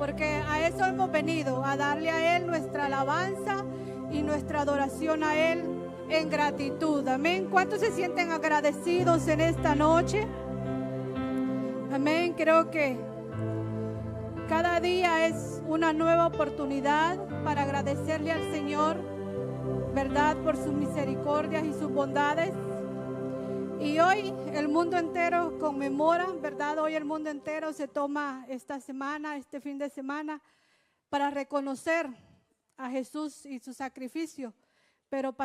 porque a eso hemos venido, a darle a Él nuestra alabanza y nuestra adoración a Él en gratitud. Amén. ¿Cuántos se sienten agradecidos en esta noche? Amén. Creo que cada día es una nueva oportunidad para agradecerle al Señor, ¿verdad?, por sus misericordias y sus bondades. Y hoy el mundo entero conmemora, ¿verdad? Hoy el mundo entero se toma esta semana, este fin de semana, para reconocer a Jesús y su sacrificio. Pero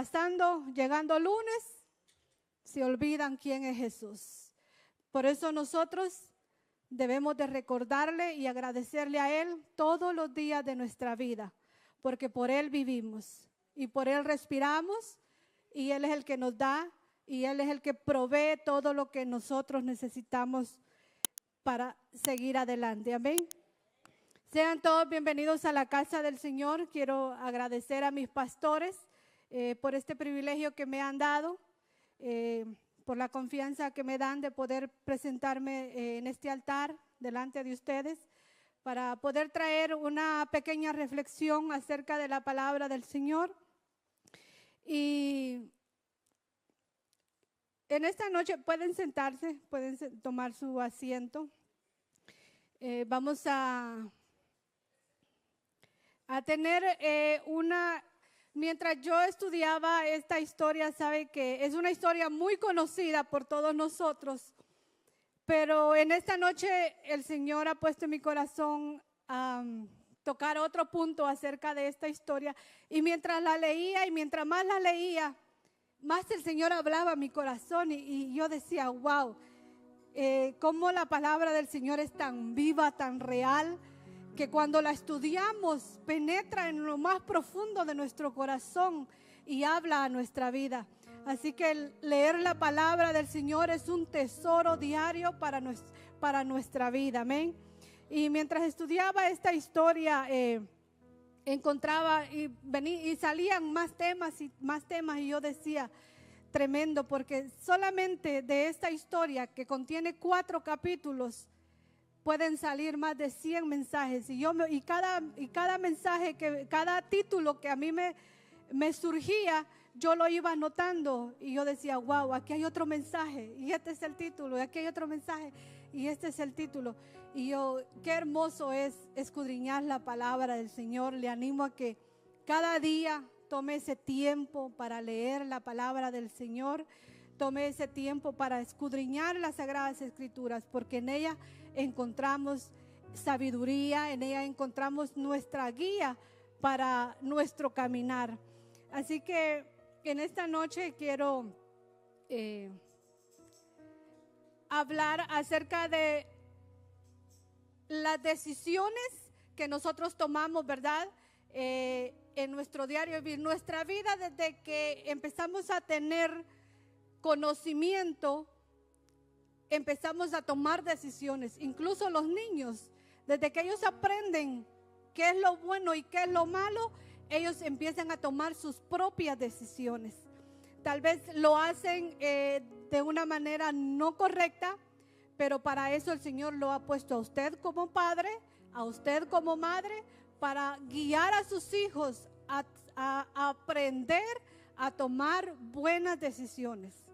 llegando lunes, se olvidan quién es Jesús. Por eso nosotros debemos de recordarle y agradecerle a Él todos los días de nuestra vida, porque por Él vivimos y por Él respiramos, y Él es el que nos da y Él es el que provee todo lo que nosotros necesitamos para seguir adelante. Amén. Sean todos bienvenidos a la casa del Señor. Quiero agradecer a mis pastores por este privilegio que me han dado, por la confianza que me dan de poder presentarme en este altar delante de ustedes, para poder traer una pequeña reflexión acerca de la palabra del Señor. Y en esta noche pueden sentarse, pueden tomar su asiento. Vamos a tener mientras yo estudiaba esta historia, sabe que es una historia muy conocida por todos nosotros, pero en esta noche el Señor ha puesto en mi corazón tocar otro punto acerca de esta historia. Y mientras la leía y mientras más la leía, más el Señor hablaba a mi corazón y yo decía, wow, cómo la palabra del Señor es tan viva, tan real, que cuando la estudiamos penetra en lo más profundo de nuestro corazón y habla a nuestra vida. Así que leer la palabra del Señor es un tesoro diario para nuestra vida. Amén. Y mientras estudiaba esta historia, encontraba y salían más temas y yo decía, tremendo, porque solamente de esta historia que contiene 4 capítulos pueden salir más de 100 mensajes y cada mensaje, cada título que a mí me surgía, yo lo iba anotando y yo decía, wow, aquí hay otro mensaje y este es el título, y aquí hay otro mensaje y este es el título. Y yo, qué hermoso es escudriñar la palabra del Señor. Le animo a que cada día tome ese tiempo para leer la palabra del Señor, tome ese tiempo para escudriñar las Sagradas Escrituras, porque en ella encontramos sabiduría, en ella encontramos nuestra guía para nuestro caminar. Así que en esta noche quiero hablar acerca de las decisiones que nosotros tomamos, ¿verdad? En nuestro diario vivir, nuestra vida, desde que empezamos a tener conocimiento, empezamos a tomar decisiones. Incluso los niños, desde que ellos aprenden qué es lo bueno y qué es lo malo, ellos empiezan a tomar sus propias decisiones. Tal vez lo hacen de una manera no correcta, pero para eso el Señor lo ha puesto a usted como padre, a usted como madre, para guiar a sus hijos a aprender a tomar buenas decisiones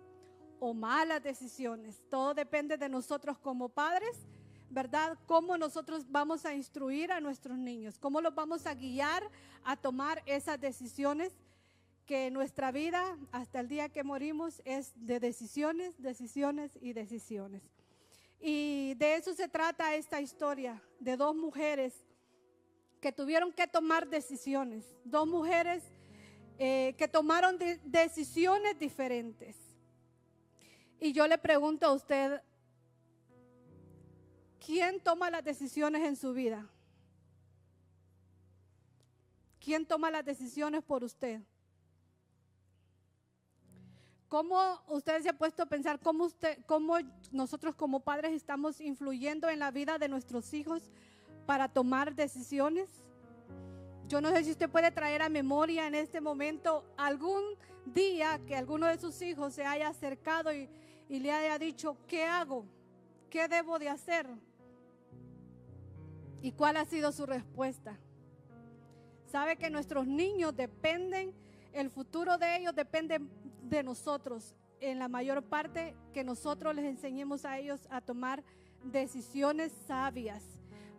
o malas decisiones. Todo depende de nosotros como padres, ¿verdad? Cómo nosotros vamos a instruir a nuestros niños, cómo los vamos a guiar a tomar esas decisiones, que nuestra vida hasta el día que morimos es de decisiones, decisiones y decisiones. Y de eso se trata esta historia, de 2 mujeres que tuvieron que tomar decisiones, 2 mujeres que tomaron decisiones diferentes. Y yo le pregunto a usted, ¿quién toma las decisiones en su vida? ¿Quién toma las decisiones por usted? ¿Cómo usted se ha puesto a pensar cómo nosotros como padres estamos influyendo en la vida de nuestros hijos para tomar decisiones? Yo no sé si usted puede traer a memoria en este momento algún día que alguno de sus hijos se haya acercado y le haya dicho, ¿qué hago? ¿Qué debo de hacer? ¿Y cuál ha sido su respuesta? Sabe que nuestros niños dependen, el futuro de ellos depende de nosotros, en la mayor parte que nosotros les enseñemos a ellos a tomar decisiones sabias.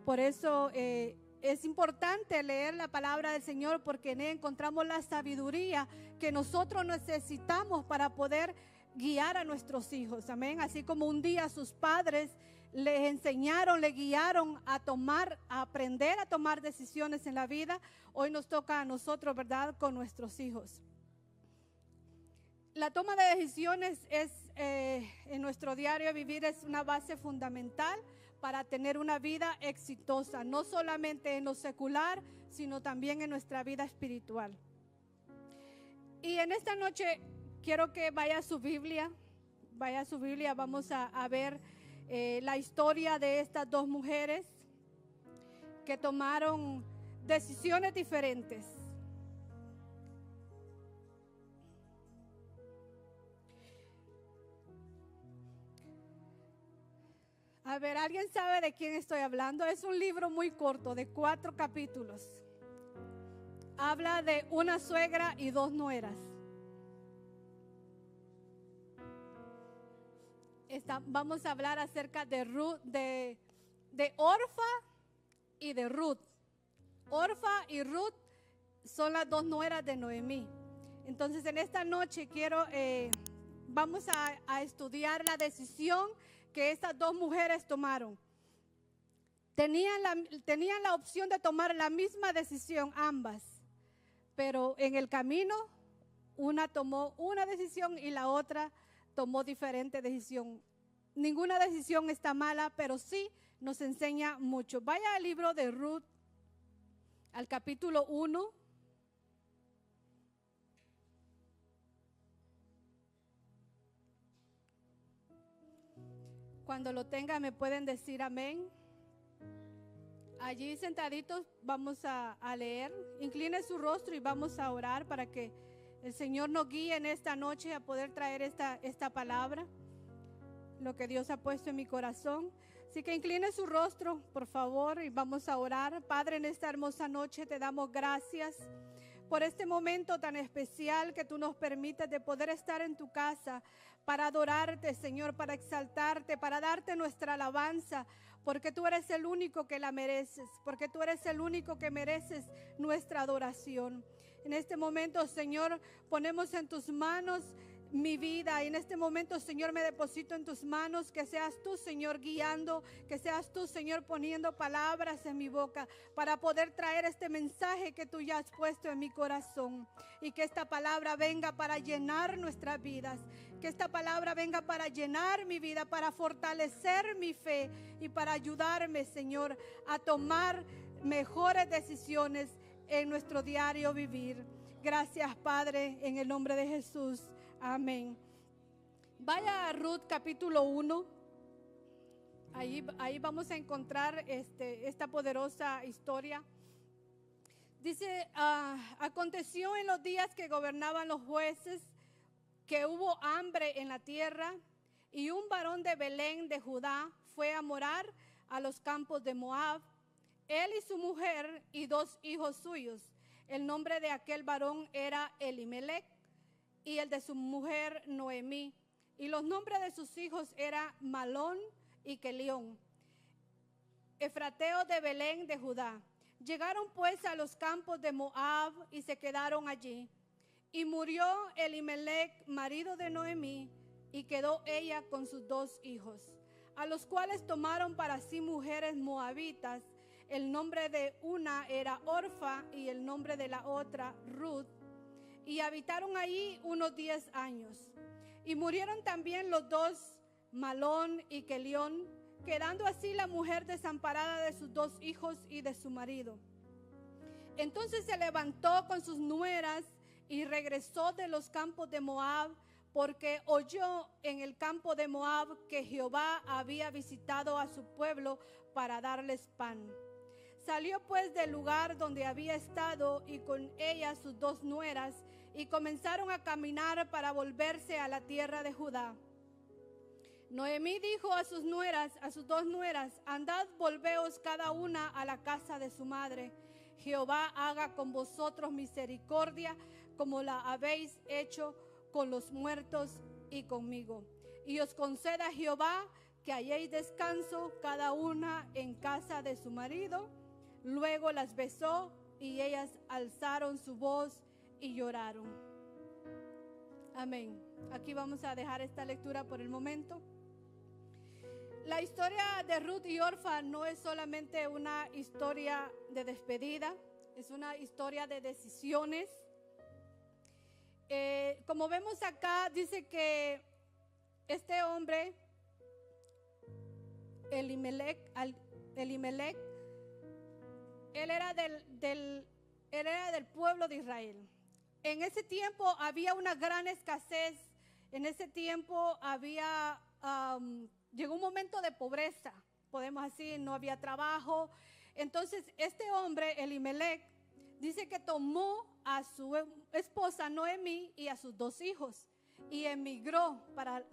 Por eso es importante leer la palabra del Señor, porque en él encontramos la sabiduría que nosotros necesitamos para poder guiar a nuestros hijos. Amén. Así como un día sus padres les enseñaron, les guiaron a aprender a tomar decisiones en la vida, hoy nos toca a nosotros, ¿verdad?, con nuestros hijos. La toma de decisiones en nuestro diario vivir es una base fundamental para tener una vida exitosa, no solamente en lo secular, sino también en nuestra vida espiritual. Y en esta noche quiero que vaya a su Biblia, vamos a ver la historia de estas dos mujeres que tomaron decisiones diferentes. A ver, ¿alguien sabe de quién estoy hablando? Es un libro muy corto, de 4 capítulos. Habla de una suegra y 2 nueras. Vamos a hablar acerca de Ruth, de Orfa y de Ruth. Orfa y Ruth son las 2 nueras de Noemí. Entonces en esta noche vamos a estudiar la decisión que estas 2 mujeres tomaron. Tenían la opción de tomar la misma decisión ambas, pero en el camino una tomó una decisión y la otra tomó diferente decisión. Ninguna decisión está mala, pero sí nos enseña mucho. Vaya al libro de Ruth, al capítulo 1. Cuando lo tenga me pueden decir amén. Allí sentaditos vamos a leer. Incline su rostro y vamos a orar para que el Señor nos guíe en esta noche a poder traer esta palabra, lo que Dios ha puesto en mi corazón. Así que incline su rostro, por favor, y vamos a orar. Padre, en esta hermosa noche te damos gracias por este momento tan especial que tú nos permites de poder estar en tu casa para adorarte, Señor, para exaltarte, para darte nuestra alabanza, porque tú eres el único que la mereces, porque tú eres el único que mereces nuestra adoración. En este momento, Señor, ponemos en tus manos mi vida, y en este momento, Señor, me deposito en tus manos. Que seas tú, Señor, guiando, que seas tú, Señor, poniendo palabras en mi boca para poder traer este mensaje que tú ya has puesto en mi corazón, y que esta palabra venga para llenar nuestras vidas, que esta palabra venga para llenar mi vida, para fortalecer mi fe y para ayudarme, Señor, a tomar mejores decisiones en nuestro diario vivir. Gracias, Padre, en el nombre de Jesús. Amén. Vaya a Ruth capítulo 1. Ahí vamos a encontrar esta poderosa historia. Dice, aconteció en los días que gobernaban los jueces que hubo hambre en la tierra, y un varón de Belén de Judá fue a morar a los campos de Moab, él y su mujer y 2 hijos suyos. El nombre de aquel varón era Elimelech, y el de su mujer Noemí, y los nombres de sus hijos eran Malón y Kelión, efrateos de Belén de Judá. Llegaron pues a los campos de Moab y se quedaron allí. Y murió Elimelech, marido de Noemí, y quedó ella con sus 2 hijos, a los cuales tomaron para sí mujeres moabitas. El nombre de una era Orfa y el nombre de la otra Ruth. Y habitaron allí unos 10 años. Y murieron también los 2, Malón y Kelión, quedando así la mujer desamparada de sus 2 hijos y de su marido. Entonces se levantó con sus nueras y regresó de los campos de Moab, porque oyó en el campo de Moab que Jehová había visitado a su pueblo para darles pan. Salió pues del lugar donde había estado y con ella sus 2 nueras, y comenzaron a caminar para volverse a la tierra de Judá. Noemí dijo a sus nueras, a sus dos nueras: andad, volveos cada una a la casa de su madre. Jehová haga con vosotros misericordia, como la habéis hecho con los muertos y conmigo. Y os conceda Jehová que halléis descanso cada una en casa de su marido. Luego las besó y ellas alzaron su voz y lloraron. Amén. Aquí vamos a dejar esta lectura por el momento. La historia de Ruth y Orfa no es solamente una historia de despedida, es una historia de decisiones. Como vemos acá, dice que este hombre, Elimelech, él era del pueblo de Israel. En ese tiempo había una gran escasez. En ese tiempo llegó un momento de pobreza, podemos decir, no había trabajo. Entonces este hombre, Elimelech, dice que tomó a su esposa Noemí y a sus dos hijos y emigró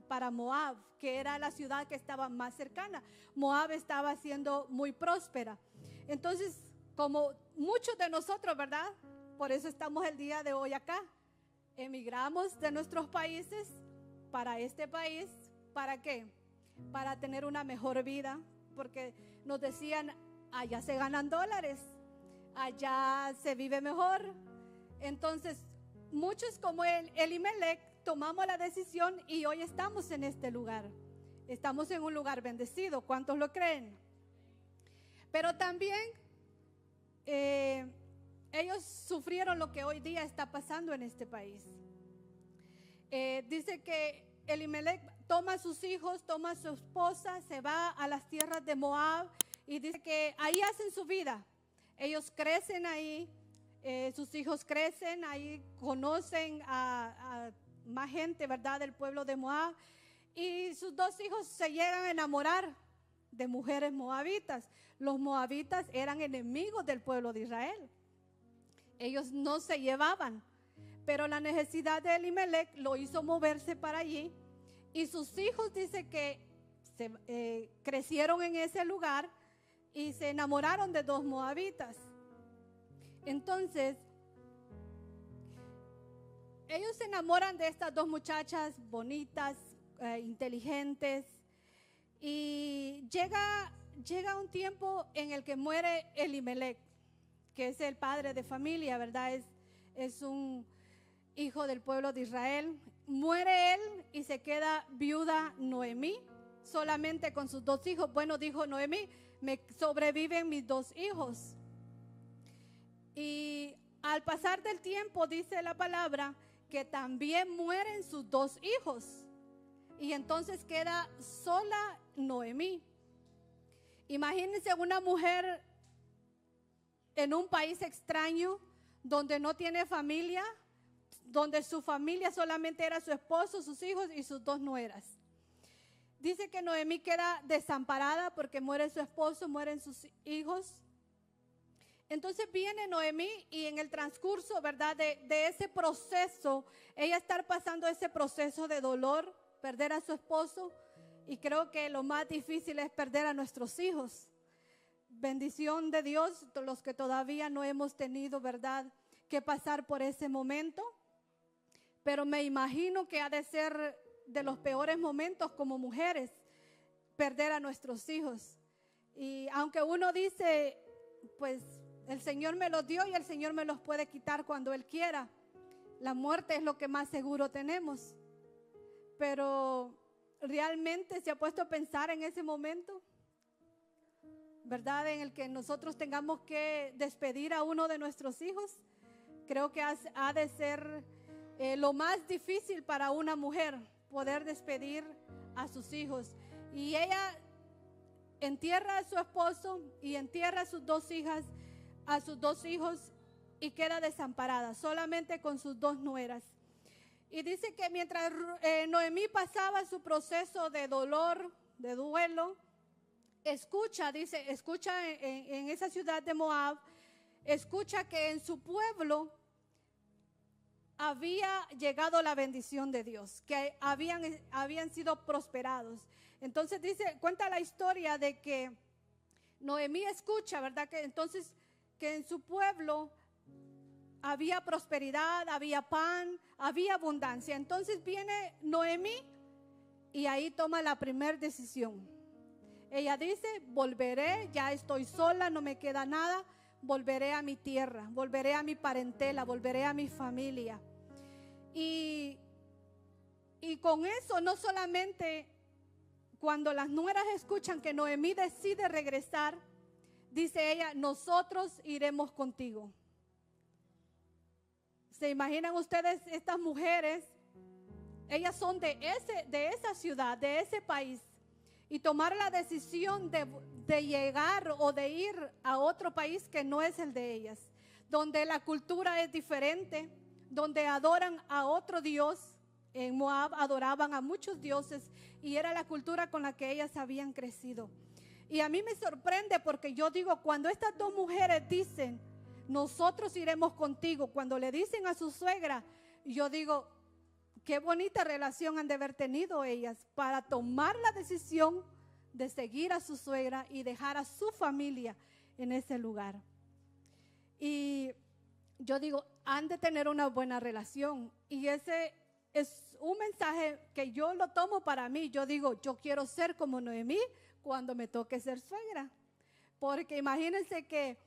para Moab, que era la ciudad que estaba más cercana. Moab estaba siendo muy próspera. Entonces, como muchos de nosotros, ¿verdad? Por eso estamos el día de hoy acá. Emigramos de nuestros países para este país. ¿Para qué? Para tener una mejor vida, porque nos decían, allá se ganan dólares, allá se vive mejor. Entonces, muchos como Elimelech tomamos la decisión y hoy estamos en este lugar. Estamos en un lugar bendecido. ¿Cuántos lo creen? Pero también ellos sufrieron lo que hoy día está pasando en este país. Dice que Elimelech toma a sus hijos, toma a su esposa, se va a las tierras de Moab y dice que ahí hacen su vida. Ellos crecen ahí, sus hijos crecen ahí, conocen a más gente, ¿verdad?, del pueblo de Moab. Y sus dos hijos se llegan a enamorar de mujeres moabitas. Los moabitas eran enemigos del pueblo de Israel. Ellos no se llevaban, pero la necesidad de Elimelech lo hizo moverse para allí. Y sus hijos, dice que crecieron en ese lugar y se enamoraron de dos moabitas. Entonces, ellos se enamoran de estas dos muchachas bonitas, inteligentes, y llega un tiempo en el que muere Elimelech, que es el padre de familia, ¿verdad? Es un hijo del pueblo de Israel. Muere él y se queda viuda Noemí, solamente con sus dos hijos. Bueno, dijo Noemí, me sobreviven mis dos hijos. Y al pasar del tiempo, dice la palabra, que también mueren sus dos hijos. Y entonces queda sola Noemí. Imagínense una mujer en un país extraño, donde no tiene familia, donde su familia solamente era su esposo, sus hijos y sus dos nueras. Dice que Noemí queda desamparada porque muere su esposo, mueren sus hijos. Entonces viene Noemí y en el transcurso, ¿verdad?, de ese proceso, ella está pasando ese proceso de dolor, perder a su esposo, y creo que lo más difícil es perder a nuestros hijos. Bendición de Dios, los que todavía no hemos tenido, ¿verdad?, que pasar por ese momento. Pero me imagino que ha de ser de los peores momentos como mujeres, perder a nuestros hijos. Y aunque uno dice, pues el Señor me los dio y el Señor me los puede quitar cuando Él quiera. La muerte es lo que más seguro tenemos. Pero realmente se ha puesto a pensar en ese momento, ¿verdad?, en el que nosotros tengamos que despedir a uno de nuestros hijos. Creo que ha de ser lo más difícil para una mujer, poder despedir a sus hijos. Y ella entierra a su esposo y entierra a sus dos hijas, a sus dos hijos, y queda desamparada, solamente con sus dos nueras. Y dice que mientras Noemí pasaba su proceso de dolor, de duelo, escucha en esa ciudad de Moab, escucha que en su pueblo había llegado la bendición de Dios, que habían sido prosperados. Entonces cuenta la historia de que Noemí escucha, ¿verdad? Que entonces que en su pueblo había prosperidad, había pan, había abundancia. Entonces viene Noemí y ahí toma la primera decisión. Ella dice, volveré, ya estoy sola, no me queda nada, volveré a mi tierra, volveré a mi parentela, volveré a mi familia. Y con eso no solamente cuando las nueras escuchan que Noemí decide regresar, dice ella, nosotros iremos contigo. ¿Se imaginan ustedes estas mujeres? Ellas son de esa ciudad, de ese país, y tomar la decisión de llegar o de ir a otro país que no es el de ellas, donde la cultura es diferente, donde adoran a otro Dios. En Moab adoraban a muchos dioses y era la cultura con la que ellas habían crecido. Y a mí me sorprende porque yo digo, cuando estas dos mujeres dicen, nosotros iremos contigo, cuando le dicen a su suegra, yo digo, qué bonita relación han de haber tenido ellas para tomar la decisión de seguir a su suegra y dejar a su familia en ese lugar. Y yo digo, han de tener una buena relación. Y ese es un mensaje que yo lo tomo para mí. Yo digo, yo quiero ser como Noemí cuando me toque ser suegra. Porque imagínense que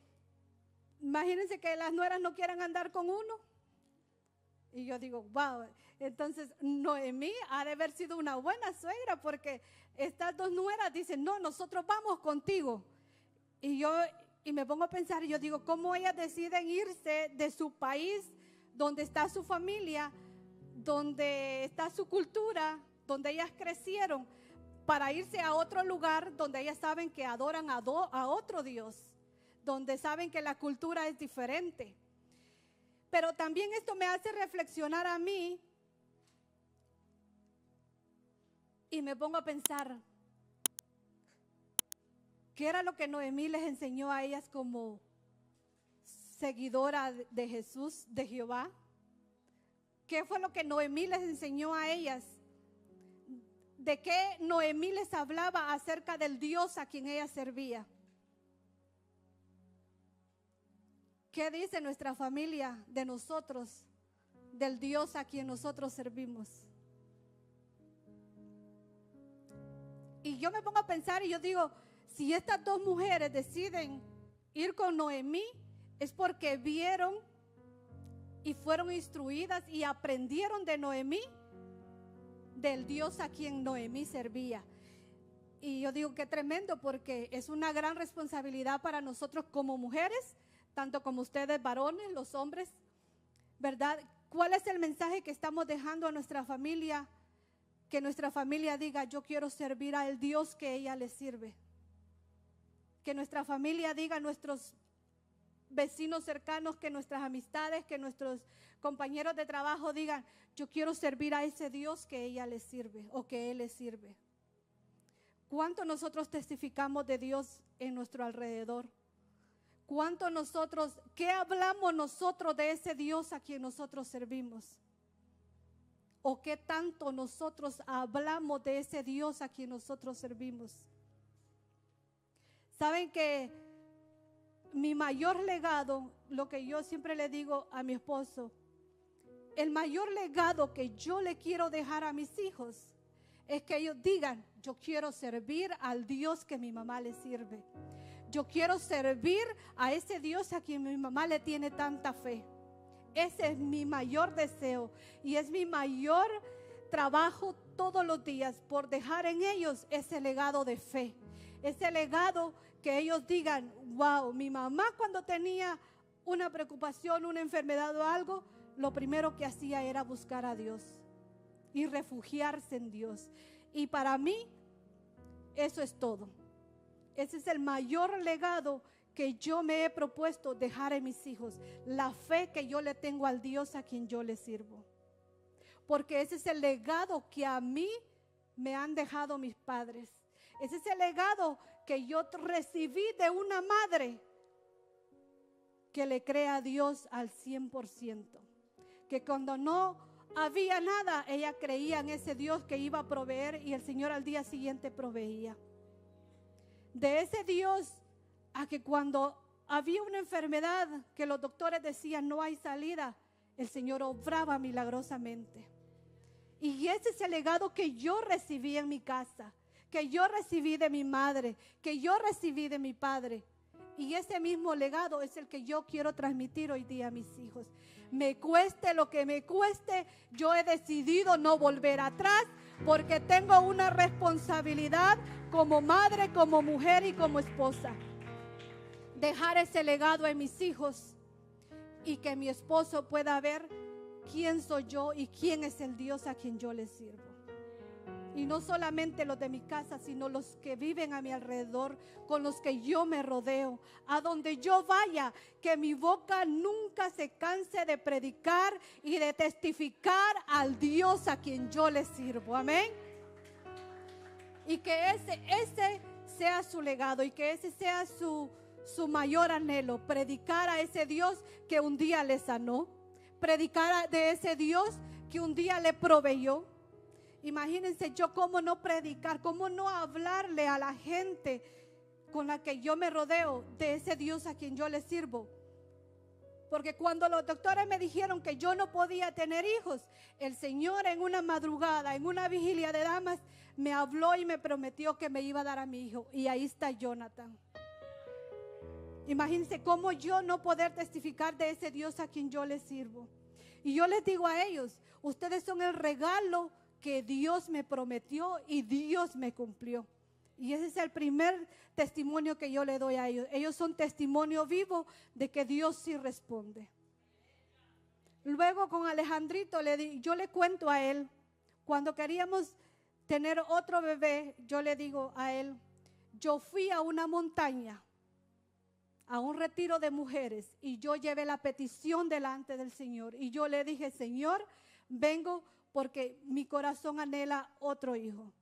las nueras no quieran andar con uno. Y yo digo, wow, entonces Noemí ha de haber sido una buena suegra porque estas dos nueras dicen, no, nosotros vamos contigo. Y me pongo a pensar, y yo digo, ¿cómo ellas deciden irse de su país, donde está su familia, donde está su cultura, donde ellas crecieron, para irse a otro lugar donde ellas saben que adoran a otro Dios, donde saben que la cultura es diferente? Pero también esto me hace reflexionar a mí y me pongo a pensar, ¿qué era lo que Noemí les enseñó a ellas como seguidora de Jesús, de Jehová? ¿Qué fue lo que Noemí les enseñó a ellas? ¿De qué Noemí les hablaba acerca del Dios a quien ella servía? ¿Qué dice nuestra familia de nosotros, del Dios a quien nosotros servimos? Y yo me pongo a pensar y yo digo, si estas dos mujeres deciden ir con Noemí, es porque vieron y fueron instruidas y aprendieron de Noemí, del Dios a quien Noemí servía. Y yo digo, qué tremendo, porque es una gran responsabilidad para nosotros como mujeres, tanto como ustedes varones, los hombres, ¿verdad? ¿Cuál es el mensaje que estamos dejando a nuestra familia? Que nuestra familia diga, yo quiero servir al Dios que ella le sirve. Que nuestra familia diga, nuestros vecinos cercanos, que nuestras amistades, que nuestros compañeros de trabajo digan, yo quiero servir a ese Dios que ella le sirve o que él le sirve. ¿Cuánto nosotros testificamos de Dios en nuestro alrededor? ¿Cuánto nosotros, qué hablamos nosotros de ese Dios a quien nosotros servimos? ¿O qué tanto nosotros hablamos de ese Dios a quien nosotros servimos? Saben que mi mayor legado, lo que yo siempre le digo a mi esposo, el mayor legado que yo le quiero dejar a mis hijos es que ellos digan, yo quiero servir al Dios que mi mamá le sirve. Yo quiero servir a ese Dios a quien mi mamá le tiene tanta fe. Ese es mi mayor deseo y es mi mayor trabajo todos los días, por dejar en ellos ese legado de fe. Ese legado que ellos digan, wow, mi mamá cuando tenía una preocupación, una enfermedad o algo, lo primero que hacía era buscar a Dios y refugiarse en Dios. Y para mí, eso es todo. Ese es el mayor legado que yo me he propuesto dejar en mis hijos. La fe que yo le tengo al Dios a quien yo le sirvo. Porque ese es el legado que a mí me han dejado mis padres. Ese es el legado que yo recibí de una madre que le cree a Dios al 100%. que cuando no había nada, ella creía en ese Dios que iba a proveer, y el Señor al día siguiente proveía. De ese Dios a que cuando había una enfermedad que los doctores decían no hay salida, el Señor obraba milagrosamente. Y ese es el legado que yo recibí en mi casa, que yo recibí de mi madre, que yo recibí de mi padre. Y ese mismo legado es el que yo quiero transmitir hoy día a mis hijos. Me cueste lo que me cueste, yo he decidido no volver atrás, porque tengo una responsabilidad como madre, como mujer y como esposa. Dejar ese legado en mis hijos y que mi esposo pueda ver quién soy yo y quién es el Dios a quien yo le sirvo. Y no solamente los de mi casa, sino los que viven a mi alrededor, con los que yo me rodeo, a donde yo vaya, que mi boca nunca se canse de predicar y de testificar al Dios a quien yo le sirvo. Amén. Y que ese sea su legado y que ese sea su mayor anhelo, predicar a ese Dios que un día le sanó, predicar de ese Dios que un día le proveyó. Imagínense yo cómo no predicar, cómo no hablarle a la gente con la que yo me rodeo de ese Dios a quien yo le sirvo. Porque cuando los doctores me dijeron que yo no podía tener hijos, el Señor en una madrugada, en una vigilia de damas, me habló y me prometió que me iba a dar a mi hijo. Y ahí está Jonathan. Imagínense cómo yo no poder testificar de ese Dios a quien yo le sirvo. Y yo les digo a ellos, ustedes son el regalo que Dios me prometió y Dios me cumplió. Y ese es el primer testimonio que yo le doy a ellos. Ellos son testimonio vivo de que Dios sí responde. Luego con Alejandrito yo le cuento a él, cuando queríamos tener otro bebé, yo le digo a él, yo fui a una montaña, a un retiro de mujeres, y yo llevé la petición delante del Señor. Y yo le dije, Señor, vengo porque mi corazón anhela otro hijo.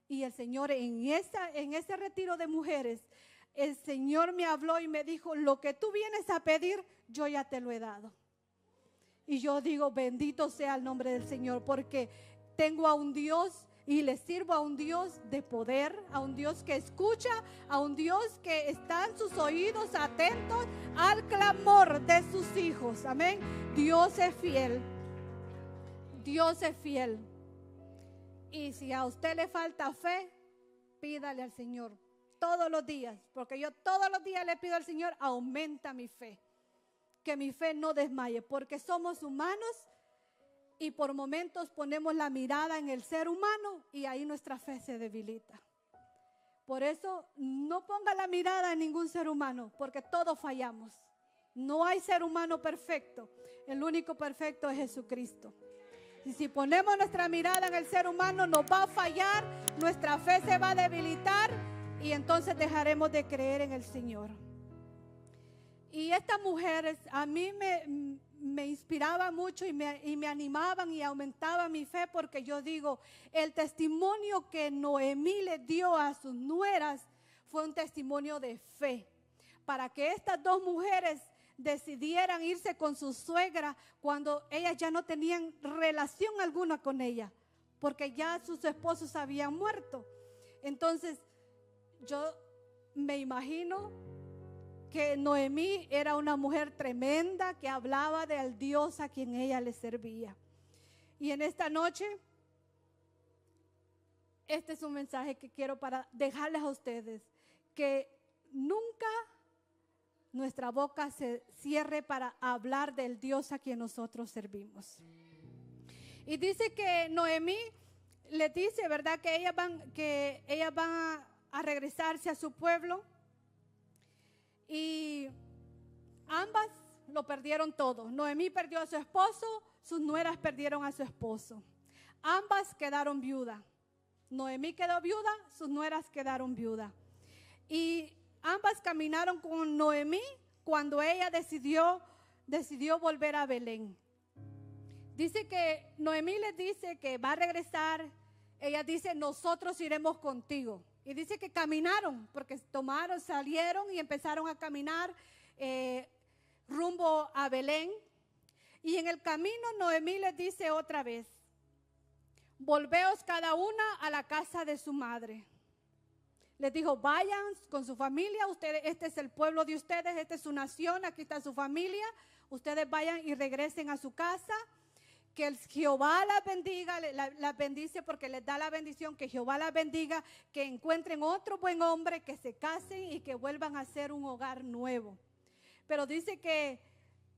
Y el Señor en ese retiro de mujeres, el Señor me habló y me dijo, lo que tú vienes a pedir, yo ya te lo he dado. Y yo digo, bendito sea el nombre del Señor, porque tengo a un Dios y le sirvo a un Dios de poder, a un Dios que escucha, a un Dios que está en sus oídos atentos al clamor de sus hijos. Amén. Dios es fiel. Dios es fiel. Y si a usted le falta fe, pídale al Señor todos los días, porque yo todos los días le pido al Señor, aumenta mi fe, que mi fe no desmaye, porque somos humanos y por momentos ponemos la mirada en el ser humano y ahí nuestra fe se debilita. Por eso no ponga la mirada en ningún ser humano, porque todos fallamos. No hay ser humano perfecto, el único perfecto es Jesucristo. Y si ponemos nuestra mirada en el ser humano, nos va a fallar, nuestra fe se va a debilitar y entonces dejaremos de creer en el Señor. Y estas mujeres a mí me inspiraba mucho y me animaban y aumentaban mi fe, porque yo digo, el testimonio que Noemí le dio a sus nueras fue un testimonio de fe. Para que estas dos mujeres decidieran irse con su suegra cuando ellas ya no tenían relación alguna con ella, porque ya sus esposos habían muerto. Entonces yo me imagino que Noemí era una mujer tremenda que hablaba del Dios a quien ella le servía. Y en esta noche, este es un mensaje que quiero para dejarles a ustedes, que nunca nuestra boca se cierre para hablar del Dios a quien nosotros servimos. Y dice que Noemí le dice, ¿verdad?, que ellas van a regresarse a su pueblo. Y ambas lo perdieron todo. Noemí perdió a su esposo, sus nueras perdieron a su esposo. Ambas quedaron viudas. Noemí quedó viuda, sus nueras quedaron viudas. Y ambas caminaron con Noemí cuando ella decidió volver a Belén. Dice que Noemí les dice que va a regresar. Ella dice, nosotros iremos contigo. Y dice que caminaron, porque salieron y empezaron a caminar rumbo a Belén. Y en el camino Noemí les dice otra vez: volveos cada una a la casa de su madre. Les dijo: vayan con su familia, ustedes, este es el pueblo de ustedes, esta es su nación, aquí está su familia. Ustedes vayan y regresen a su casa. Que el Jehová las bendiga, las bendice porque les da la bendición. Que Jehová las bendiga, que encuentren otro buen hombre, que se casen y que vuelvan a hacer un hogar nuevo. Pero dice que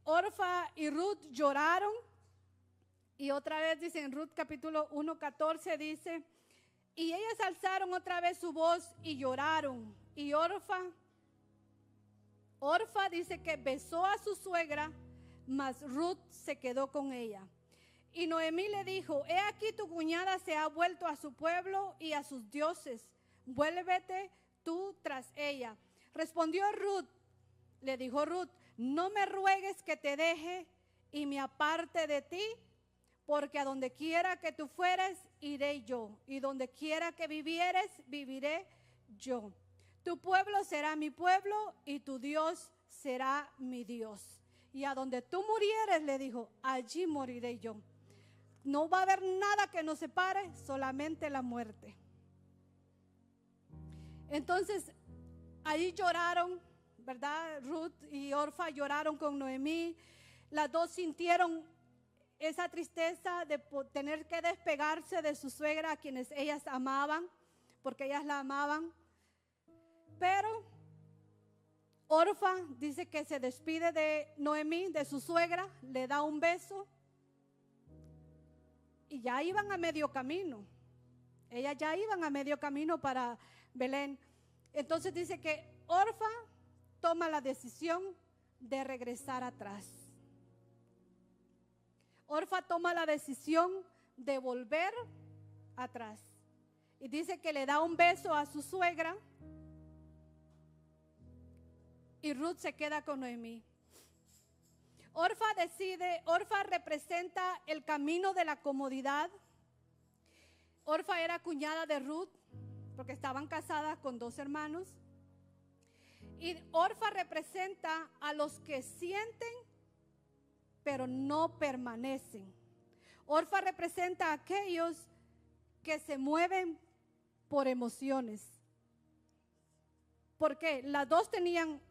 Orfa y Ruth lloraron. Y otra vez dice en Ruth capítulo 1:14, dice: y ellas alzaron otra vez su voz y lloraron. Y Orfa dice que besó a su suegra, mas Ruth se quedó con ella. Y Noemí le dijo: he aquí tu cuñada se ha vuelto a su pueblo y a sus dioses. Vuélvete tú tras ella. Respondió Ruth, le dijo Ruth: no me ruegues que te deje y me aparte de ti, porque a donde quiera que tú fueres, iré yo, y donde quiera que vivieres, viviré yo. Tu pueblo será mi pueblo y tu Dios será mi Dios. Y a donde tú murieres, le dijo, allí moriré yo. No va a haber nada que nos separe, solamente la muerte. Entonces, ahí lloraron, ¿verdad? Ruth y Orfa lloraron con Noemí. Las dos sintieron esa tristeza de tener que despegarse de su suegra, a quienes ellas amaban, porque ellas la amaban. Pero Orfa dice que se despide de Noemí, de su suegra, le da un beso. Y ya iban a medio camino. Ellas ya iban a medio camino para Belén. Entonces dice que Orfa toma la decisión de regresar atrás. Orfa toma la decisión de volver atrás. Y dice que le da un beso a su suegra. Y Ruth se queda con Noemí. Orfa representa el camino de la comodidad. Orfa era cuñada de Ruth, porque estaban casadas con dos hermanos. Y Orfa representa a los que sienten, pero no permanecen. Orfa representa a aquellos que se mueven por emociones. Porque las dos tenían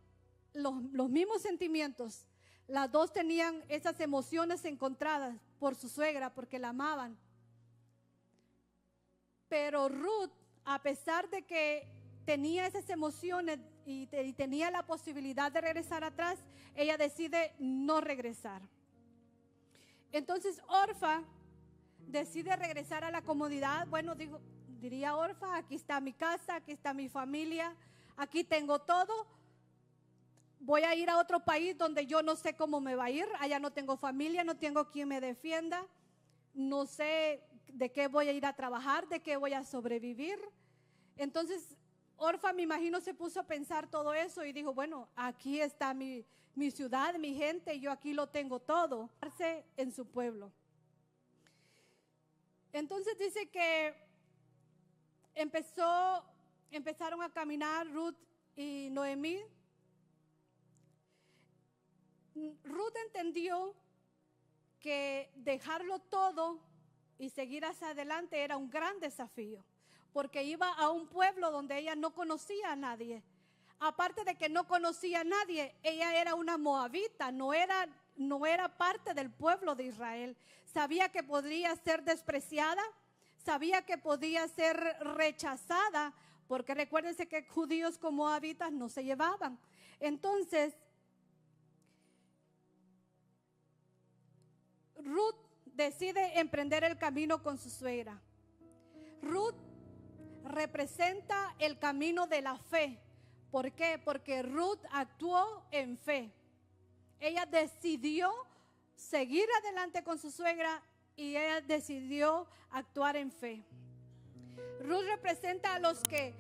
los mismos sentimientos. Las dos tenían esas emociones encontradas por su suegra, porque la amaban. Pero Ruth, a pesar de que tenía esas emociones y tenía la posibilidad de regresar atrás, ella decide no regresar. Entonces Orfa decide regresar a la comodidad. Bueno, diría Orfa: aquí está mi casa, aquí está mi familia, aquí tengo todo. Voy a ir a otro país donde yo no sé cómo me va a ir. Allá no tengo familia, no tengo quien me defienda. No sé de qué voy a ir a trabajar, de qué voy a sobrevivir. Entonces Orfa, me imagino, se puso a pensar todo eso y dijo: bueno, aquí está mi ciudad, mi gente, yo aquí lo tengo todo. En su pueblo. Entonces dice que empezaron a caminar Ruth y Noemí. Ruth entendió que dejarlo todo y seguir hacia adelante era un gran desafío, porque iba a un pueblo donde ella no conocía a nadie. Aparte de que no conocía a nadie, ella era una moabita, no era parte del pueblo de Israel. Sabía que podría ser despreciada, sabía que podía ser rechazada, porque recuérdense que judíos con moabitas no se llevaban. Entonces Ruth decide emprender el camino con su suegra. Ruth representa el camino de la fe. ¿Por qué? Porque Ruth actuó en fe. Ella decidió seguir adelante con su suegra y ella decidió actuar en fe. Ruth representa a los que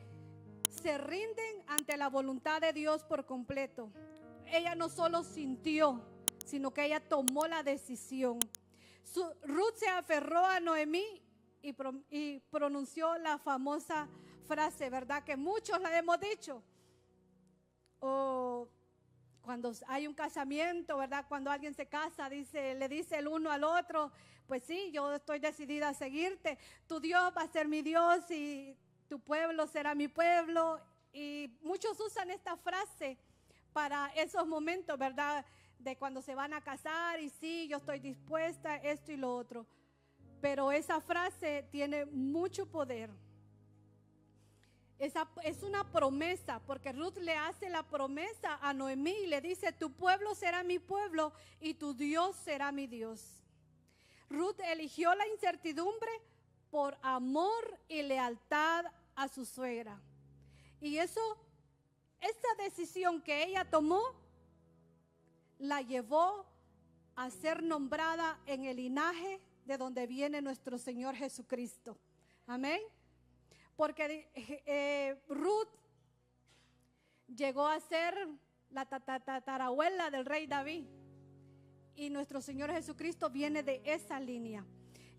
se rinden ante la voluntad de Dios por completo. Ella no solo sintió, sino que ella tomó la decisión. Ruth se aferró a Noemí y pronunció la famosa frase, ¿verdad? Que muchos la hemos dicho. Cuando cuando hay un casamiento, ¿verdad? Cuando alguien se casa, le dice el uno al otro, pues sí, yo estoy decidida a seguirte. Tu Dios va a ser mi Dios y tu pueblo será mi pueblo. Y muchos usan esta frase para esos momentos, ¿verdad? De cuando se van a casar y sí, yo estoy dispuesta, esto y lo otro. Pero esa frase tiene mucho poder. Es una promesa, porque Ruth le hace la promesa a Noemí y le dice, tu pueblo será mi pueblo y tu Dios será mi Dios. Ruth eligió la incertidumbre por amor y lealtad a su suegra. Y esa decisión que ella tomó, la llevó a ser nombrada en el linaje de donde viene nuestro Señor Jesucristo. Amén. Porque Ruth llegó a ser la tatarabuela del rey David. Y nuestro Señor Jesucristo viene de esa línea.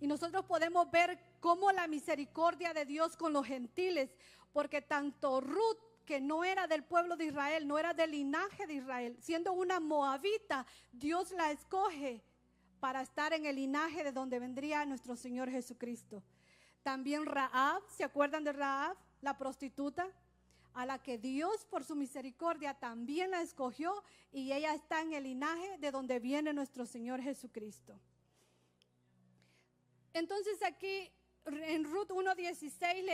Y nosotros podemos ver cómo la misericordia de Dios con los gentiles, porque tanto Ruth, que no era del pueblo de Israel, no era del linaje de Israel, siendo una moabita, Dios la escoge para estar en el linaje de donde vendría nuestro Señor Jesucristo. También Rahab, ¿se acuerdan de Rahab, la prostituta? A la que Dios por su misericordia también la escogió y ella está en el linaje de donde viene nuestro Señor Jesucristo. Entonces aquí en Ruth 1:16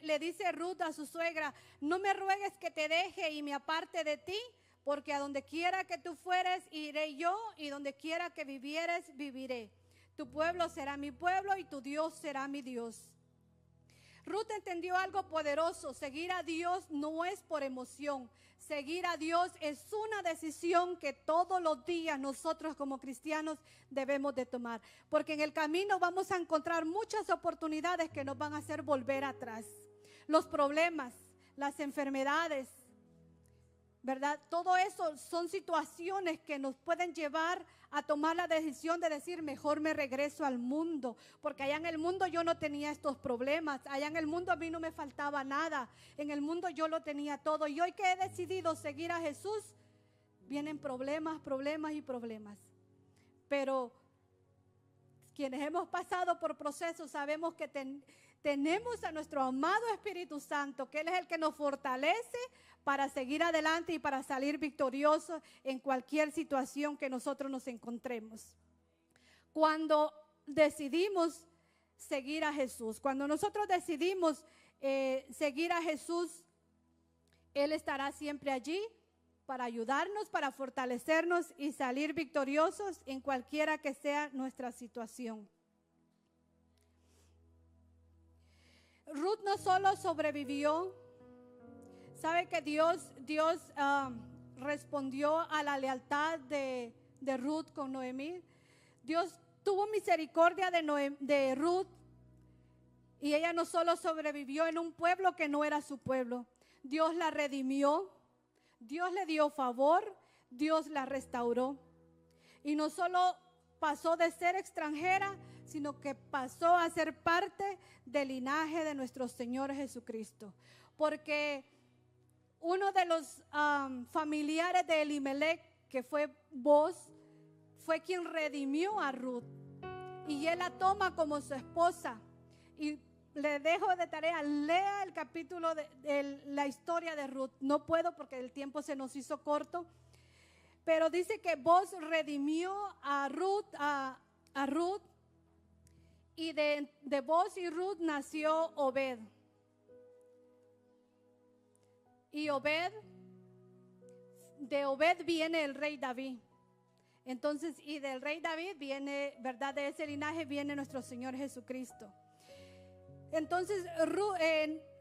le dice Ruth a su suegra, no me ruegues que te deje y me aparte de ti, porque a donde quiera que tú fueres iré yo y donde quiera que vivieres viviré. Tu pueblo será mi pueblo y tu Dios será mi Dios. Ruth entendió algo poderoso. Seguir a Dios no es por emoción. Seguir a Dios es una decisión que todos los días nosotros como cristianos debemos de tomar. Porque en el camino vamos a encontrar muchas oportunidades que nos van a hacer volver atrás. Los problemas, las enfermedades, ¿verdad? Todo eso son situaciones que nos pueden llevar a tomar la decisión de decir, mejor me regreso al mundo, porque allá en el mundo yo no tenía estos problemas, allá en el mundo a mí no me faltaba nada, en el mundo yo lo tenía todo, y hoy que he decidido seguir a Jesús, vienen problemas y problemas. Pero quienes hemos pasado por procesos sabemos que tenemos a nuestro amado Espíritu Santo, que Él es el que nos fortalece para seguir adelante y para salir victoriosos en cualquier situación que nosotros nos encontremos. Cuando decidimos seguir a Jesús, cuando nosotros decidimos seguir a Jesús, Él estará siempre allí para ayudarnos, para fortalecernos y salir victoriosos en cualquiera que sea nuestra situación. Ruth no solo sobrevivió, sabe que Dios respondió a la lealtad de Ruth con Noemí. Dios tuvo misericordia de Ruth y ella no solo sobrevivió en un pueblo que no era su pueblo. Dios la redimió, Dios le dio favor, Dios la restauró. Y no solo pasó de ser extranjera, sino que pasó a ser parte del linaje de nuestro Señor Jesucristo. Porque uno de los familiares de Elimelech, que fue Boaz, fue quien redimió a Ruth. Y él la toma como su esposa. Y le dejo de tarea, lea el capítulo de la historia de Ruth. No puedo porque el tiempo se nos hizo corto. Pero dice que Boaz redimió a Ruth. Y de Boaz y Ruth nació Obed. Y de Obed viene el rey David. Entonces, y del rey David viene, ¿verdad? De ese linaje viene nuestro Señor Jesucristo. Entonces,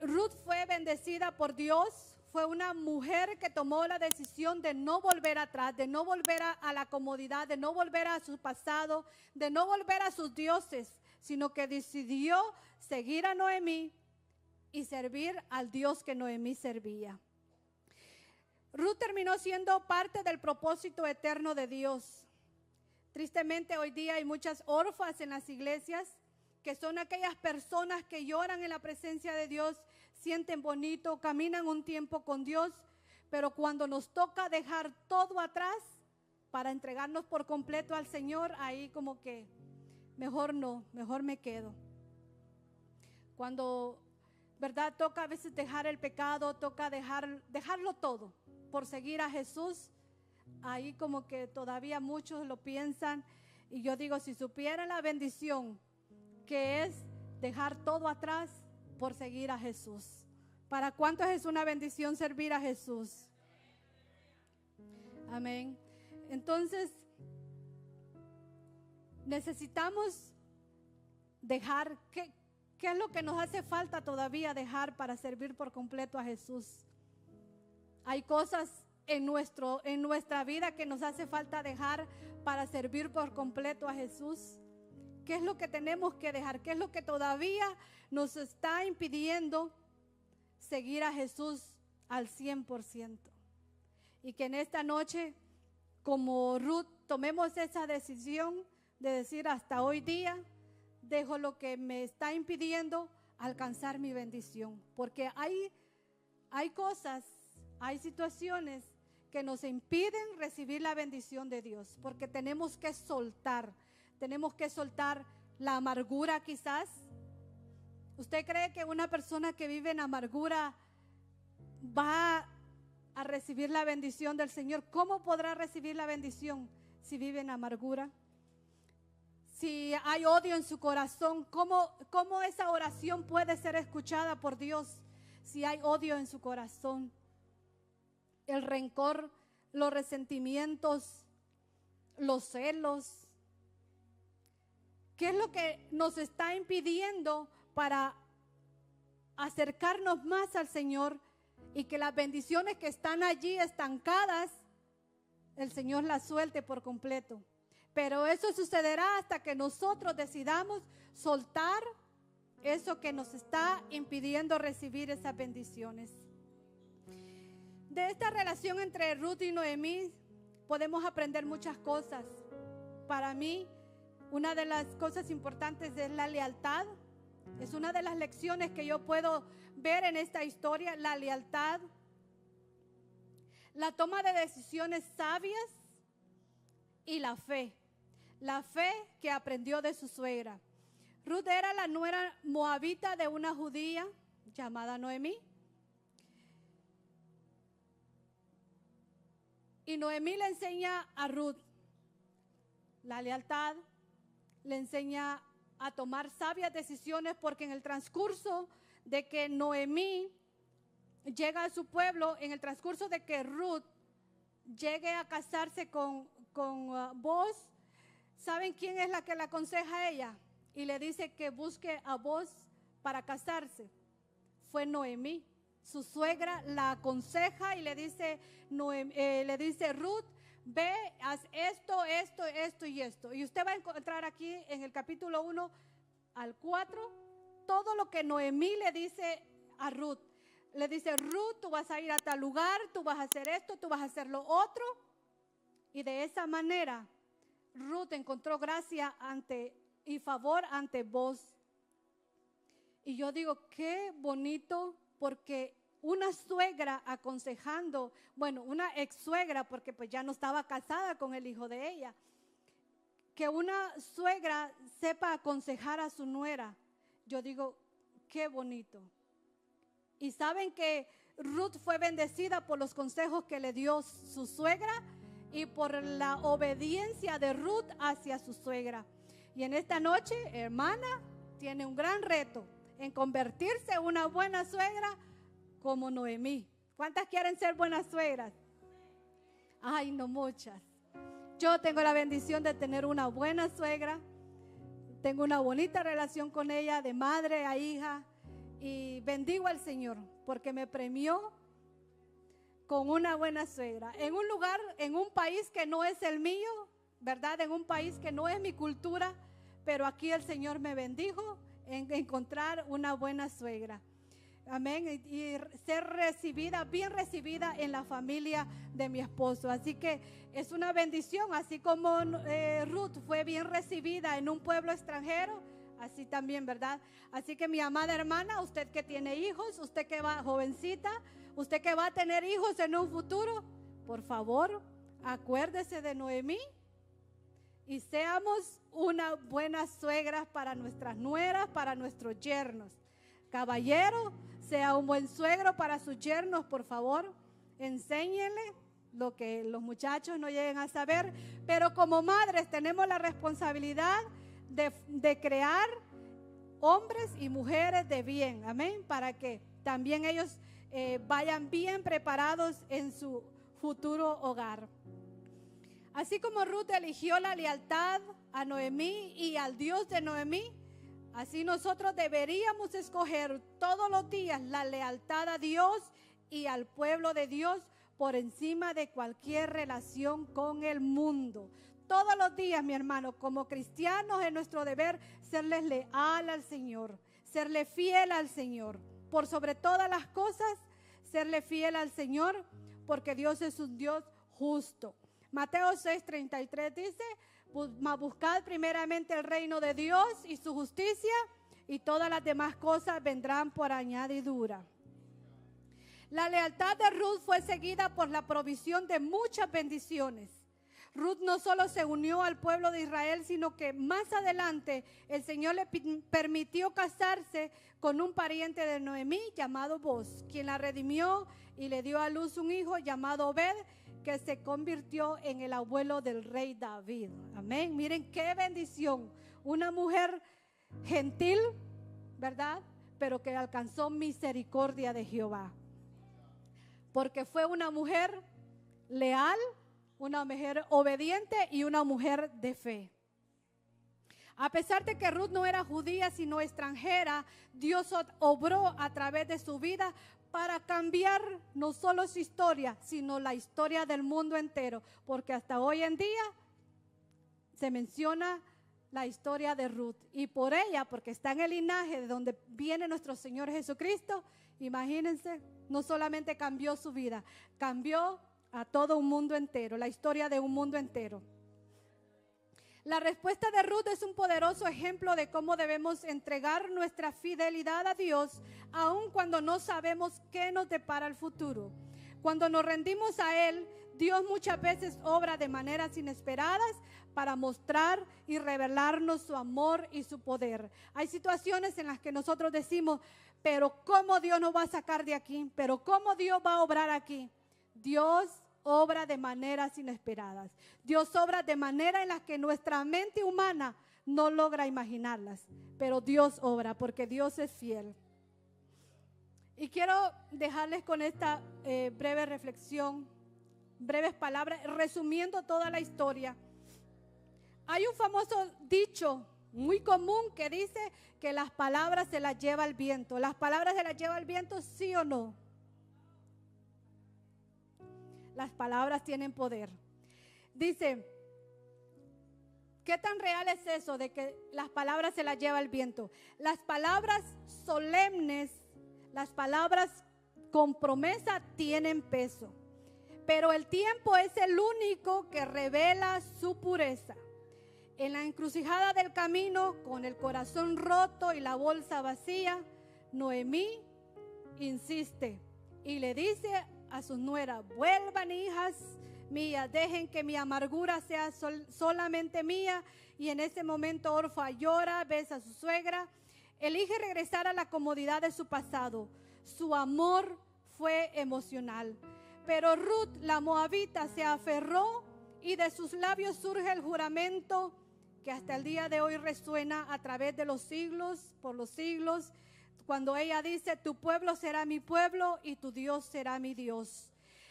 Ruth fue bendecida por Dios. Fue una mujer que tomó la decisión de no volver atrás, de no volver a la comodidad, de no volver a su pasado, de no volver a sus dioses, sino que decidió seguir a Noemí y servir al Dios que Noemí servía. Ruth terminó siendo parte del propósito eterno de Dios. Tristemente hoy día hay muchas órfanas en las iglesias, que son aquellas personas que lloran en la presencia de Dios, sienten bonito, caminan un tiempo con Dios, pero cuando nos toca dejar todo atrás para entregarnos por completo al Señor, ahí como que mejor no, mejor me quedo. Cuando, ¿verdad? Toca a veces dejar el pecado, toca dejarlo todo por seguir a Jesús. Ahí como que todavía muchos lo piensan. Y yo digo, si supiera la bendición que es dejar todo atrás por seguir a Jesús. ¿Para cuántos es una bendición servir a Jesús? Amén. Entonces, necesitamos dejar, ¿qué es lo que nos hace falta todavía dejar para servir por completo a Jesús? Hay cosas en nuestra vida que nos hace falta dejar para servir por completo a Jesús. ¿Qué es lo que tenemos que dejar? ¿Qué es lo que todavía nos está impidiendo seguir a Jesús al 100%? Y que en esta noche, como Ruth, tomemos esa decisión de decir, hasta hoy día dejo lo que me está impidiendo alcanzar mi bendición. Porque hay cosas, hay situaciones que nos impiden recibir la bendición de Dios, porque tenemos que soltar la amargura quizás. ¿Usted cree que una persona que vive en amargura va a recibir la bendición del Señor? ¿Cómo podrá recibir la bendición si vive en amargura? Si hay odio en su corazón, ¿cómo esa oración puede ser escuchada por Dios si hay odio en su corazón? El rencor, los resentimientos, los celos. ¿Qué es lo que nos está impidiendo para acercarnos más al Señor y que las bendiciones que están allí estancadas, el Señor las suelte por completo? Pero eso sucederá hasta que nosotros decidamos soltar eso que nos está impidiendo recibir esas bendiciones. De esta relación entre Ruth y Noemí podemos aprender muchas cosas. Para mí, una de las cosas importantes es la lealtad. Es una de las lecciones que yo puedo ver en esta historia, la lealtad, la toma de decisiones sabias y la fe que aprendió de su suegra. Ruth era la nuera moabita de una judía llamada Noemí. Y Noemí le enseña a Ruth la lealtad, le enseña a tomar sabias decisiones, porque en el transcurso de que Noemí llega a su pueblo, en el transcurso de que Ruth llegue a casarse con Boaz, ¿saben quién es la que la aconseja a ella? Y le dice que busque a Boaz para casarse. Fue Noemí. Su suegra la aconseja y le dice Ruth, ve, haz esto y esto. Y usted va a encontrar aquí en el capítulo 1 al 4 todo lo que Noemí le dice a Ruth. Le dice, Ruth, tú vas a ir a tal lugar, tú vas a hacer esto, tú vas a hacer lo otro. Y de esa manera Ruth encontró gracia y favor ante Boaz. Y yo digo, qué bonito, porque una suegra aconsejando, bueno, una ex suegra, porque pues ya no estaba casada con el hijo de ella, que una suegra sepa aconsejar a su nuera. Yo digo, qué bonito. Y saben que Ruth fue bendecida por los consejos que le dio su suegra y por la obediencia de Ruth hacia su suegra. Y en esta noche, hermana, tiene un gran reto en convertirse en una buena suegra como Noemí. ¿Cuántas quieren ser buenas suegras? Ay, no muchas. Yo tengo la bendición de tener una buena suegra. Tengo una bonita relación con ella, de madre a hija. Y bendigo al Señor porque me premió con una buena suegra. En un lugar, en un país que no es el mío, ¿verdad? En un país que no es mi cultura, pero aquí el Señor me bendijo en encontrar una buena suegra. Amén. Y ser recibida, bien recibida en la familia de mi esposo. Así que es una bendición, así como Ruth fue bien recibida en un pueblo extranjero, así también, ¿verdad? Así que mi amada hermana, usted que tiene hijos, usted que va jovencita, Usted que va a tener hijos en un futuro, por favor, acuérdese de Noemí y seamos una buena suegra para nuestras nueras, para nuestros yernos. Caballero, sea un buen suegro para sus yernos, por favor. Enséñenle lo que los muchachos no lleguen a saber. Pero como madres tenemos la responsabilidad de crear hombres y mujeres de bien. Amén. Para que también ellos vayan bien preparados en su futuro hogar. Así como Ruth eligió la lealtad a Noemí y al Dios de Noemí, así nosotros deberíamos escoger todos los días la lealtad a Dios y al pueblo de Dios por encima de cualquier relación con el mundo. Todos los días, mi hermano, como cristianos es nuestro deber serles leal al Señor, serle fiel al Señor. Por sobre todas las cosas, serle fiel al Señor, porque Dios es un Dios justo. Mateo 6:33 dice, buscad primeramente el reino de Dios y su justicia, y todas las demás cosas vendrán por añadidura. La lealtad de Ruth fue seguida por la provisión de muchas bendiciones. Ruth no solo se unió al pueblo de Israel, sino que más adelante el Señor le permitió casarse con un pariente de Noemí llamado Boz, quien la redimió y le dio a luz un hijo llamado Obed, que se convirtió en el abuelo del rey David. Amén. Miren qué bendición. Una mujer gentil, ¿verdad? Pero que alcanzó misericordia de Jehová. Porque fue una mujer leal, una mujer obediente y una mujer de fe. A pesar de que Ruth no era judía sino extranjera, Dios obró a través de su vida para cambiar no solo su historia, sino la historia del mundo entero. Porque hasta hoy en día se menciona la historia de Ruth. Y por ella, porque está en el linaje de donde viene nuestro Señor Jesucristo, imagínense, no solamente cambió su vida, cambió a todo un mundo entero, la historia de un mundo entero. La respuesta de Ruth es un poderoso ejemplo de cómo debemos entregar nuestra fidelidad a Dios, aun cuando no sabemos qué nos depara el futuro. Cuando nos rendimos a Él, Dios muchas veces obra de maneras inesperadas para mostrar y revelarnos su amor y su poder. Hay situaciones en las que nosotros decimos, pero ¿cómo Dios nos va a sacar de aquí? ¿Pero cómo Dios va a obrar aquí? Dios obra de maneras inesperadas. Dios obra de manera en las que nuestra mente humana no logra imaginarlas. Pero Dios obra porque Dios es fiel. Y quiero dejarles con esta breve reflexión, breves palabras, resumiendo toda la historia. Hay un famoso dicho muy común que dice que las palabras se las lleva el viento. ¿Las palabras se las lleva el viento, sí o no? Las palabras tienen poder. Dice, ¿qué tan real es eso de que las palabras se las lleva el viento? Las palabras solemnes, las palabras con promesa tienen peso, pero el tiempo es el único que revela su pureza. En la encrucijada del camino, con el corazón roto y la bolsa vacía, Noemí insiste y le dice a sus nueras, vuelvan hijas mías, dejen que mi amargura sea solamente mía. Y en ese momento Orfa llora, besa a su suegra, elige regresar a la comodidad de su pasado. Su amor fue emocional, pero Ruth, la moabita, se aferró y de sus labios surge el juramento que hasta el día de hoy resuena a través de los siglos, por los siglos, cuando ella dice, tu pueblo será mi pueblo y tu Dios será mi Dios.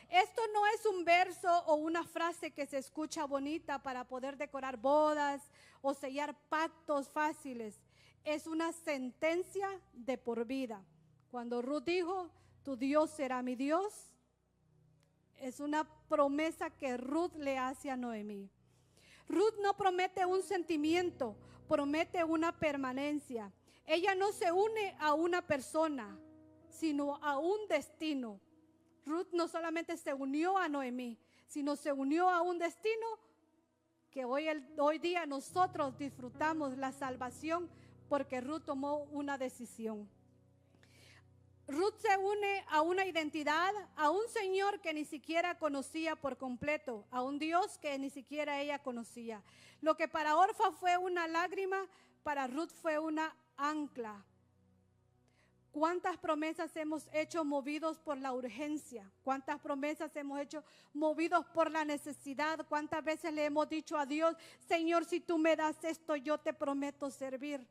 Esto no es un verso o una frase que se escucha bonita para poder decorar bodas o sellar pactos fáciles. Es una sentencia de por vida. Cuando Ruth dijo, tu Dios será mi Dios, es una promesa que Ruth le hace a Noemí. Ruth no promete un sentimiento, promete una permanencia. Ella no se une a una persona, sino a un destino. Ruth no solamente se unió a Noemí, sino se unió a un destino que hoy día nosotros disfrutamos la salvación porque Ruth tomó una decisión. Ruth se une a una identidad, a un Señor que ni siquiera conocía por completo, a un Dios que ni siquiera ella conocía. Lo que para Orfa fue una lágrima, para Ruth fue una ancla. ¿Cuántas promesas hemos hecho movidos por la urgencia? ¿Cuántas promesas hemos hecho movidos por la necesidad? ¿Cuántas veces le hemos dicho a Dios, Señor, si tú me das esto, yo te prometo servir?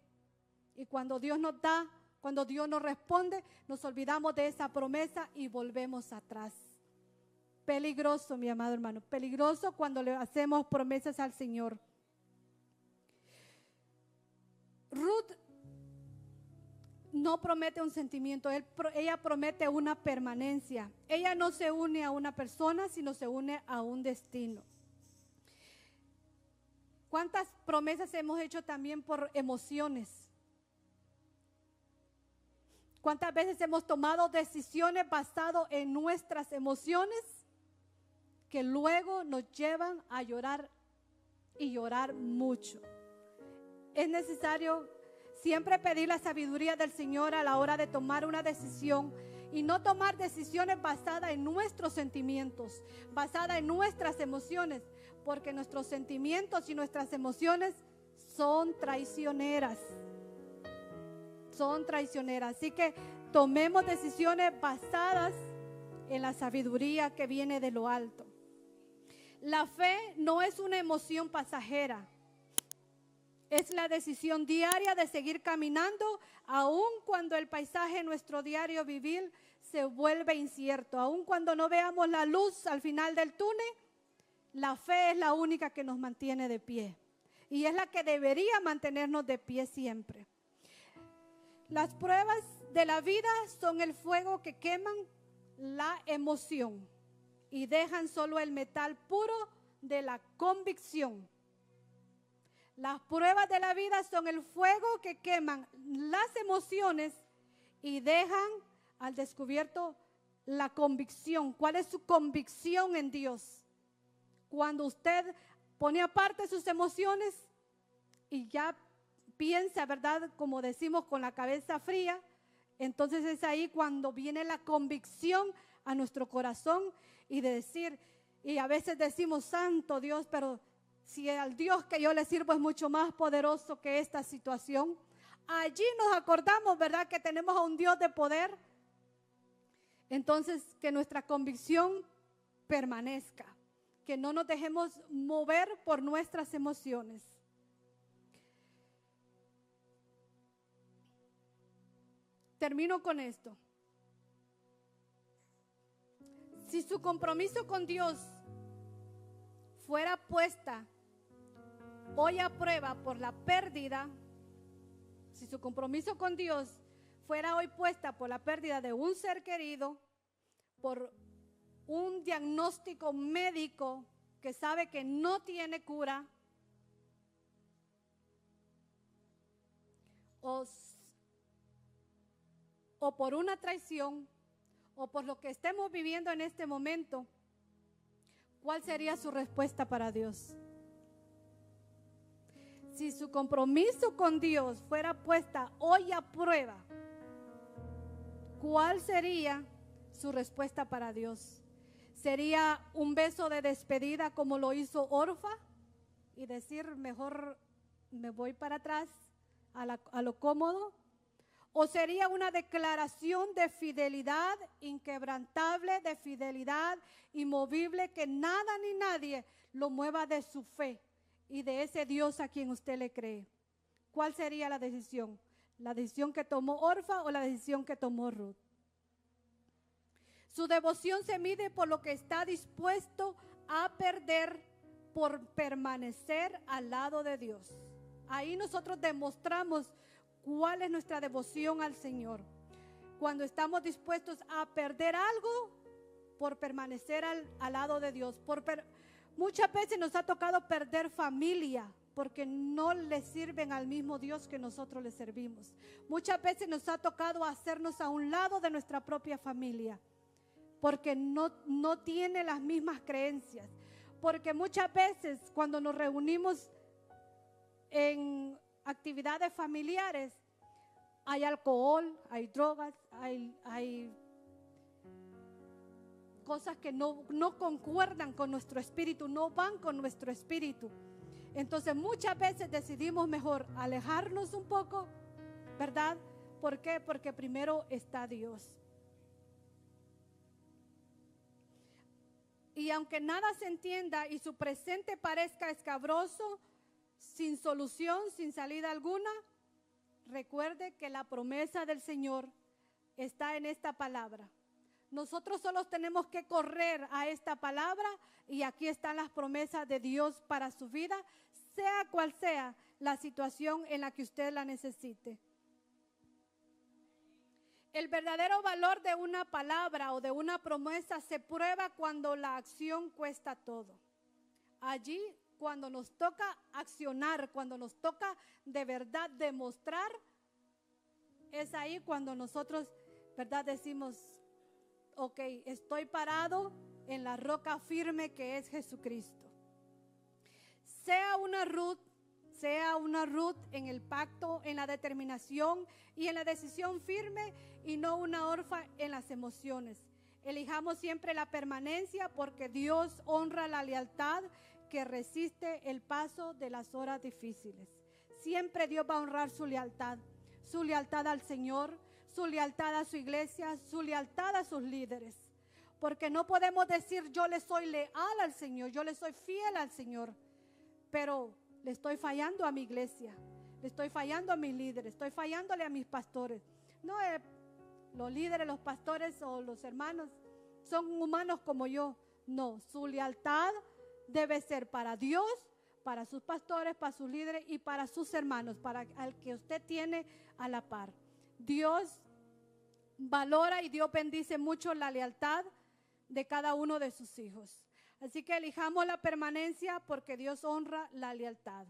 Y cuando Dios nos da, cuando Dios nos responde, nos olvidamos de esa promesa y volvemos atrás. Peligroso, mi amado hermano, peligroso cuando le hacemos promesas al Señor. Ruth no promete un sentimiento, ella promete una permanencia. Ella no se une a una persona, sino se une a un destino. ¿Cuántas promesas hemos hecho también por emociones? ¿Cuántas veces hemos tomado decisiones basadas en nuestras emociones que luego nos llevan a llorar y llorar mucho? Es necesario siempre pedir la sabiduría del Señor a la hora de tomar una decisión y no tomar decisiones basadas en nuestros sentimientos, basadas en nuestras emociones, porque nuestros sentimientos y nuestras emociones son traicioneras. Son traicioneras. Así que tomemos decisiones basadas en la sabiduría que viene de lo alto. La fe no es una emoción pasajera. Es la decisión diaria de seguir caminando, aun cuando el paisaje en nuestro diario vivir se vuelve incierto. Aun cuando no veamos la luz al final del túnel, la fe es la única que nos mantiene de pie. Y es la que debería mantenernos de pie siempre. Las pruebas de la vida son el fuego que queman la emoción y dejan solo el metal puro de la convicción. Las pruebas de la vida son el fuego que queman las emociones y dejan al descubierto la convicción. ¿Cuál es su convicción en Dios? Cuando usted pone aparte sus emociones y ya piensa, ¿verdad? Como decimos, con la cabeza fría, entonces es ahí cuando viene la convicción a nuestro corazón y de decir, y a veces decimos, santo Dios, pero si al Dios que yo le sirvo es mucho más poderoso que esta situación. Allí nos acordamos, ¿verdad?, que tenemos a un Dios de poder. Entonces, que nuestra convicción permanezca, que no nos dejemos mover por nuestras emociones. Termino con esto. Si su compromiso con Dios fuera puesta hoy a prueba por la pérdida, si su compromiso con Dios fuera hoy puesta por la pérdida de un ser querido, por un diagnóstico médico que sabe que no tiene cura, o por una traición, o por lo que estemos viviendo en este momento, ¿cuál sería su respuesta para Dios? Si su compromiso con Dios fuera puesta hoy a prueba, ¿cuál sería su respuesta para Dios? ¿Sería un beso de despedida como lo hizo Orfa y decir, mejor me voy para atrás a lo cómodo? ¿O sería una declaración de fidelidad inquebrantable, de fidelidad inmovible, que nada ni nadie lo mueva de su fe y de ese Dios a quien usted le cree? ¿Cuál sería la decisión? ¿La decisión que tomó Orfa o la decisión que tomó Ruth? Su devoción se mide por lo que está dispuesto a perder por permanecer al lado de Dios. Ahí nosotros demostramos cuál es nuestra devoción al Señor. Cuando estamos dispuestos a perder algo por permanecer al lado de Dios. Muchas veces nos ha tocado perder familia porque no le sirven al mismo Dios que nosotros le servimos. Muchas veces nos ha tocado hacernos a un lado de nuestra propia familia porque no tiene las mismas creencias. Porque muchas veces cuando nos reunimos en actividades familiares, hay alcohol, hay drogas, hay cosas que no concuerdan con nuestro espíritu, no van con nuestro espíritu. Entonces muchas veces decidimos mejor alejarnos un poco, ¿verdad? ¿Por qué? Porque primero está Dios. Y aunque nada se entienda y su presente parezca escabroso, sin solución, sin salida alguna, recuerde que la promesa del Señor está en esta palabra. Nosotros solo tenemos que correr a esta palabra y aquí están las promesas de Dios para su vida, sea cual sea la situación en la que usted la necesite. El verdadero valor de una palabra o de una promesa se prueba cuando la acción cuesta todo. Allí, cuando nos toca accionar, cuando nos toca de verdad demostrar, es ahí cuando nosotros, ¿verdad? Decimos, ok, estoy parado en la roca firme que es Jesucristo. Sea una Ruth en el pacto, en la determinación y en la decisión firme, y no una orfa en las emociones. Elijamos siempre la permanencia, porque Dios honra la lealtad que resiste el paso de las horas difíciles. Siempre Dios va a honrar su lealtad al Señor, su lealtad a su iglesia, su lealtad a sus líderes. Porque no podemos decir yo le soy leal al Señor, yo le soy fiel al Señor, pero le estoy fallando a mi iglesia, le estoy fallando a mis líderes, estoy fallándole a mis pastores. No, los líderes, los pastores o los hermanos son humanos como yo. No, su lealtad debe ser para Dios, para sus pastores, para sus líderes y para sus hermanos, para al que usted tiene a la par. Dios valora y Dios bendice mucho la lealtad de cada uno de sus hijos. Así que elijamos la permanencia, porque Dios honra la lealtad.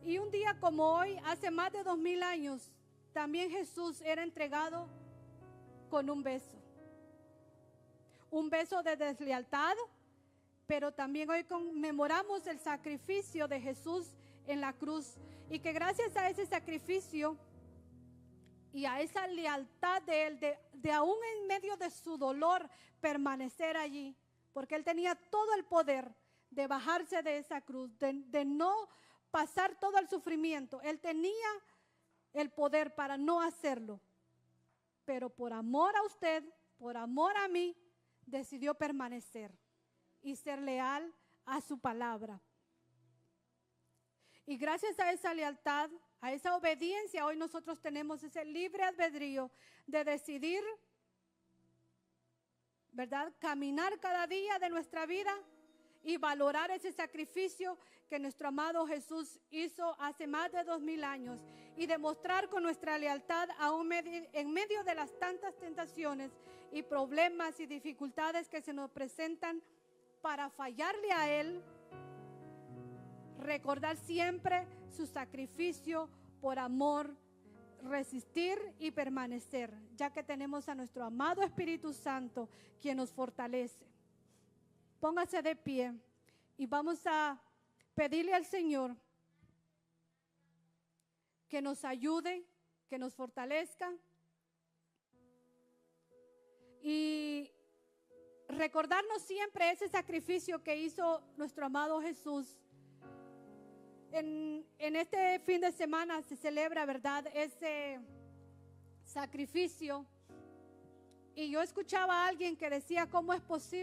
Y un día como hoy, hace más de 2000 años, también Jesús era entregado con un beso. Un beso de deslealtad, pero también hoy conmemoramos el sacrificio de Jesús en la cruz. Y que gracias a ese sacrificio y a esa lealtad de Él, de aún en medio de su dolor, permanecer allí. Porque Él tenía todo el poder de bajarse de esa cruz, de no pasar todo el sufrimiento. Él tenía el poder para no hacerlo. Pero por amor a usted, por amor a mí, decidió permanecer y ser leal a su palabra. Y gracias a esa lealtad, a esa obediencia, hoy nosotros tenemos ese libre albedrío de decidir, ¿verdad?, caminar cada día de nuestra vida y valorar ese sacrificio que nuestro amado Jesús hizo hace más de 2000 años, y demostrar con nuestra lealtad aún en medio de las tantas tentaciones y problemas y dificultades que se nos presentan para fallarle a Él, recordar siempre su sacrificio por amor, resistir y permanecer, ya que tenemos a nuestro amado Espíritu Santo quien nos fortalece. Póngase de pie y vamos a pedirle al Señor que nos ayude, que nos fortalezca y recordarnos siempre ese sacrificio que hizo nuestro amado Jesús. En este fin de semana se celebra, ¿verdad?, ese sacrificio. Y yo escuchaba a alguien que decía, ¿cómo es posible